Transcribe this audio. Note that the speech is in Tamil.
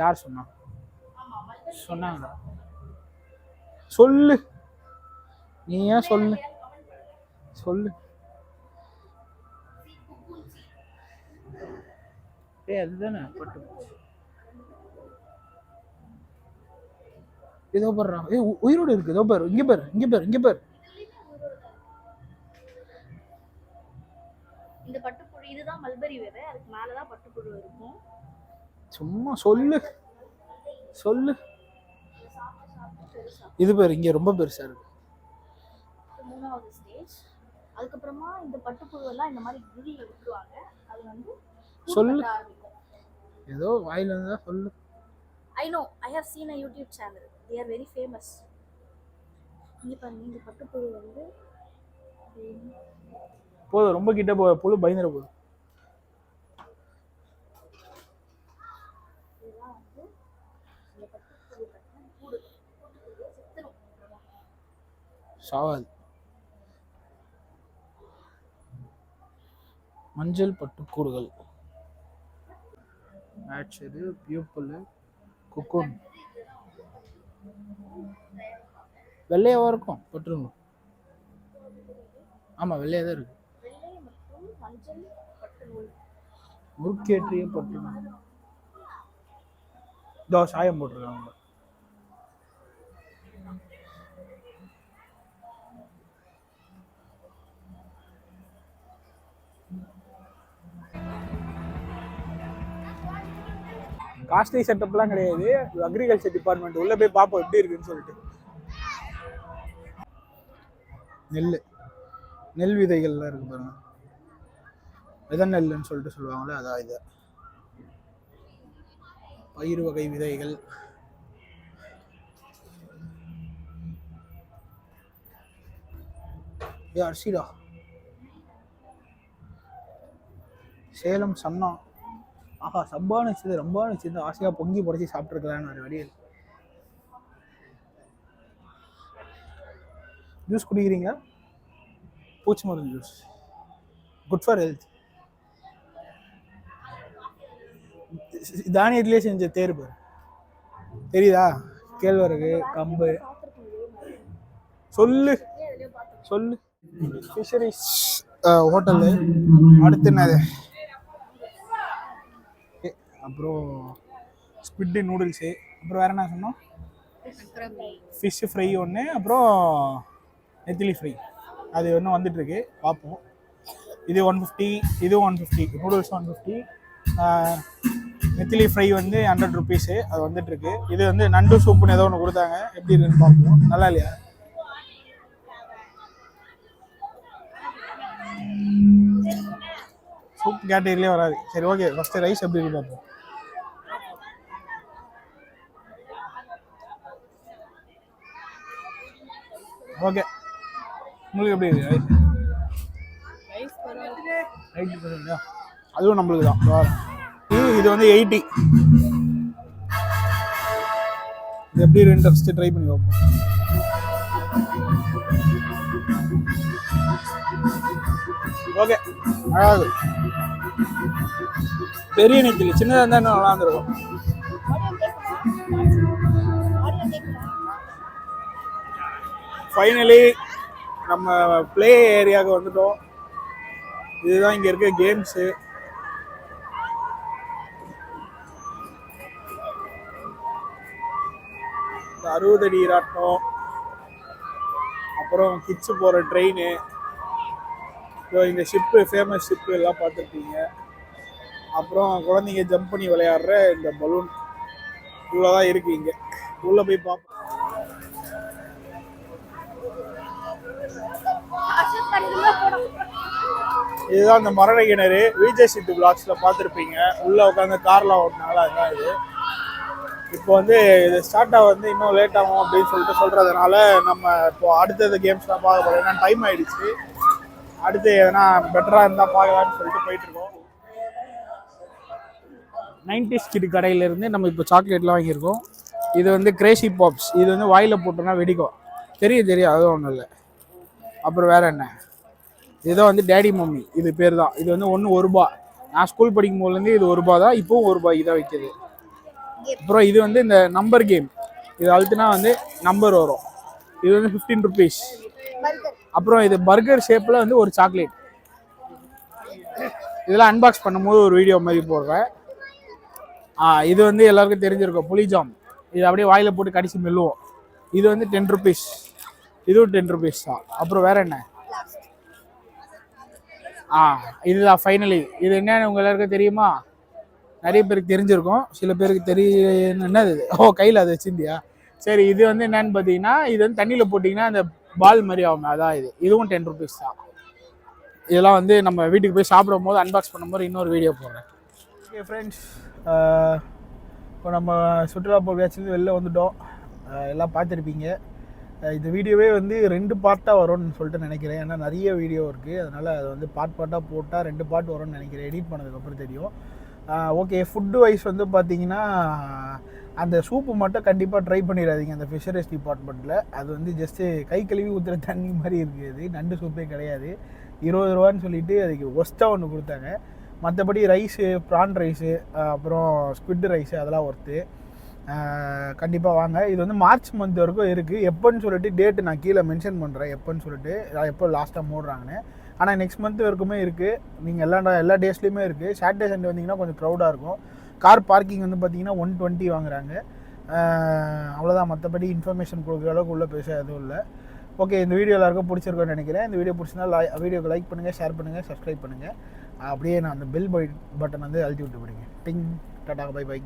யார் சொன்னா? சொன்னாங்க. சொல்லு, நீ ஏன் சொல்லு சொல்லு. அதுதானே பட்டு ஏதோ படுறான். உயிரோடு இருக்கு. ஏதோ பாரு, இங்க பாரு, இங்க பாரு, இங்க பாரு. இந்த பட்டுப்புழு இதுதான் மல்பரி விதை, அதுக்கு மேலதான் பட்டுப்புழு இருக்கும். சும்மா சொல்லு சொல்லு. இது பாரு, இங்க ரொம்ப பெருசா இருக்கு. 3வது ஸ்டேஜ். அதுக்கப்புறமா இந்த பட்டுப்புழு எல்லாம் இந்த மாதிரி கிரியில விட்டுருவாங்க. அது வந்து சொல்லு, ஏதோ வாயில இருந்தா சொல்லு. I know, I have seen a YouTube channel. They are very famous. இங்க பாருங்க, இந்த பட்டுப்புழு வந்து போதும், ரொம்ப கிட்ட போ, புழு பயந்துட போகுது. சாவாது. மஞ்சள் பட்டுக்கூடுகள், மேட்சரு, பியூப்பல், குக்கூன். வெள்ளையாவா இருக்கும் பட்டுருங்க? ஆமா, வெள்ளையா தான் இருக்கு. முறுக்கேற்றிய பட்டு இதோ சாயம் போட்டிருக்காங்க. காஸ்ட்லி செட்டப்லாம் கிடையாது. அக்ரிகல்ச்சர் டிபார்ட்மெண்ட் உள்ள போய் பார்ப்போம் எப்படி இருக்குன்னு சொல்லிட்டு. நெல் விதைகள்லாம் இருக்கு பாருங்க. விதை நெல்லுன்னு சொல்லிட்டு சொல்லுவாங்களே, அதான் இது. பயிர் வகை விதைகள். அரிசிடா. சேலம் சன்னா. ஆஹா, சப்பான்னு வச்சது ரொம்ப வச்சிருந்து ஆசையா பொங்கி புடைச்சி சாப்பிட்டுருக்கலான்னு ஒரு வழியில். ஜூஸ் குடிக்கிறீங்க? பூச்சி மருந்து ஜூஸ், குட் ஃபார் ஹெல்த். தானியத்திலே செஞ்ச தேர்வு தெரியுதா? கேழ்வரகு, கம்பு. சொல்லு சொல்லு. Fisheries hotel. அடுத்து என்னது? அப்புறம் ஸ்குவிட் நூடுல்ஸு. அப்புறம் வேறு என்ன சொன்னோம்? ஃபிஷ் ஃப்ரை ஒன்று, அப்புறம் நெத்திலி ஃப்ரை. அது ஒன்றும் வந்துட்டுருக்கு, பார்ப்போம். இது 150, இது 150. நூடுல்ஸ் 150, நெத்திலி ஃப்ரை வந்து 100 ருபீஸு. அது வந்துட்டுருக்கு. இது வந்து நண்டு சூப்புன்னு ஏதோ ஒன்று கொடுத்தாங்க, எப்படி இருக்குன்னு பார்ப்போம். நல்லா இல்லையா? சூப் கேட்டகரியிலே வராது. சரி, ஓகே. ஃபஸ்ட்டு ரைஸ் எப்படி இருக்கு பார்ப்போம். ஓகே, உங்களுக்கு எப்படி இருக்கு ரைஸ்? 80%. அதுவும் நம்மளுக்கு தான். இது வந்து 80. இது எப்படி இருக்குன்னு ஃபஸ்ட்டு ட்ரை பண்ணி பார்ப்போம். ஓகே, அழகாது. பெரிய நெத்திலி, சின்னதாக இருந்தால் இன்னும் நல்லா இருந்திருக்கும். ஃபைனலி நம்ம ப்ளே ஏரியாவுக்கு வந்துட்டோம். இதுதான் இங்கே இருக்க கேம்ஸு. இந்த 60 அடி ராட்டம், அப்புறம் கிட்ஸு போகிற ட்ரெயின், இந்த ஷிப்பு, ஃபேமஸ் ஷிப்பு எல்லாம் பார்த்துருப்பீங்க. அப்புறம் குழந்தைங்க ஜம்ப் பண்ணி விளையாடுற இந்த பலூன் உள்ளதான் இருக்குது. இங்கே உள்ளே போய் பார்ப்போம். இதுதான் இந்த மரண கிணறு. விஜய் சித்து பிளாக்ஸில் பார்த்துருப்பீங்க. உள்ளே உட்காந்து கார்லாம் ஓட்டினால அதுதான் இது. இப்போ வந்து இது ஸ்டார்ட் ஆக வந்து இன்னும் லேட் ஆகும் அப்படின்னு சொல்லிட்டு சொல்கிறதுனால நம்ம இப்போ அடுத்தது கேம்ஸ்லாம் பார்க்க போகிறோம். ஏன்னா டைம் ஆகிடுச்சு. அடுத்து எதனா பெட்டராக இருந்தால் பார்க்கலான்னு சொல்லிட்டு போயிட்டுருக்கோம். 90s கிட் கடையிலேருந்து நம்ம இப்போ சாக்லேட்லாம் வாங்கியிருக்கோம். இது வந்து கிரேசி பாப்ஸ். இது வந்து வாயில் போட்டோன்னா வெடிக்கும். தெரியும், அதுவும் ஒன்றும் இல்லை. அப்புறம் வேறு என்ன? இதுதான் வந்து டேடி மம்மி. இது பேர் தான். இது வந்து 1 ரூபா. நான் ஸ்கூல் படிக்கும் போதுலேருந்து இது 1 ரூபா தான். இப்போவும் 1 ரூபாய்க்கு தான் விற்கிது. அப்புறம் இது வந்து இந்த நம்பர் கேம், இது அழுத்தினா வந்து நம்பர் வரும். இது வந்து 15 ருபீஸ். அப்புறம் இது பர்கர் ஷேப்பில் வந்து ஒரு சாக்லேட். இதெல்லாம் அன்பாக்ஸ் பண்ணும்போது ஒரு வீடியோ மாதிரி போடுறேன். இது வந்து எல்லாருக்கும் தெரிஞ்சிருக்கும், புளிஜாம். இது அப்படியே வாயில் போட்டு கடிச்சு மெல்லுவோம். இது வந்து 10 ருபீஸ். இதுவும் 10 ருபீஸ் தான். அப்புறம் வேற என்ன? இதுதான் ஃபைனலி. இது என்னன்னு உங்க எல்லாருக்கும் தெரியுமா? நிறைய பேருக்கு தெரிஞ்சிருக்கும், சில பேருக்கு என்னது கையில் அதை வச்சிருந்தியா? சரி, இது வந்து என்னன்னு பார்த்தீங்கன்னா, இது வந்து தண்ணியில் போட்டிங்கன்னா அந்த பால் மாதிரி ஆகும். அதான் இதுவும் 10 ருபீஸ் தான். இதெல்லாம் வந்து நம்ம வீட்டுக்கு போய் சாப்பிடும் போது அன்பாக்ஸ் பண்ணும்போது இன்னொரு வீடியோ போடுறேன். ஓகே ஃப்ரெண்ட்ஸ், இப்போ நம்ம சுற்றுலா போகையாச்சும் வெளில வந்துட்டோம். எல்லாம் பார்த்துருப்பீங்க. இந்த வீடியோவே வந்து 2 பார்ட்டாக வரும்னு சொல்லிட்டு நினைக்கிறேன். ஏன்னா நிறைய வீடியோ இருக்குது, அதனால் அது வந்து பார்ட்டாக போட்டால் 2 பார்ட் வரும்னு நினைக்கிறேன். எடிட் பண்ணதுக்கப்புறம் தெரியும். ஓகே, ஃபுட்டு வைஸ் வந்து பார்த்தீங்கன்னா அந்த சூப்பு மட்டும் கண்டிப்பாக ட்ரை பண்ணிடாதீங்க அந்த ஃபிஷரிஸ் டிபார்ட்மெண்ட்டில். அது வந்து ஜஸ்ட்டு கை கழுவி ஊற்றுற தண்ணி மாதிரி இருக்குது. நண்டு சூப்பே கிடையாது. 20 ரூபான்னு சொல்லிட்டு அதுக்கு ஒஸ்ட்டாக ஒன்று கொடுத்தாங்க. மற்றபடி ரைஸு, ப்ரான் ரைஸு, அப்புறம் ஸ்குவிட் ரைஸு அதெல்லாம் ஒர்த்து. கண்டிப்பாக வாங்க. இது வந்து மார்ச் மந்த் வரைக்கும் இருக்குது. எப்போன்னு சொல்லிட்டு டேட்டு நான் கீழே மென்ஷன் பண்ணுறேன், எப்போன்னு சொல்லிட்டு, எப்போ லாஸ்ட்டாக மூடுறாங்கன்னு. ஆனால் நெக்ஸ்ட் மந்த் வரைக்குமே இருக்குது. நீங்கள் எல்லா டேஸ்லேயுமே இருக்குது. சாட்டர்டே சண்டே வந்தீங்கன்னா கொஞ்சம் க்ரௌடாக இருக்கும். கார் பார்க்கிங் வந்து பார்த்தீங்கன்னா 120 வாங்குறாங்க. அவ்வளோதான். மற்றபடி இன்ஃபர்மேஷன் கொடுக்குற அளவுக்கு உள்ள பேச எதுவும் இல்லை. ஓகே, இந்த வீடியோ எல்லாருக்கும் பிடிச்சிருக்கோன்னு நினைக்கிறேன். இந்த வீடியோ பிடிச்சிருந்தா வீடியோக்கு லைக் பண்ணுங்கள், ஷேர் பண்ணுங்கள், சப்ஸ்கிரைப் பண்ணுங்கள். அப்படியே நான் அந்த பெல் பட்டன் வந்து அழுத்தி விட்டு போடுங்க. டிங். டாடா, பை பை.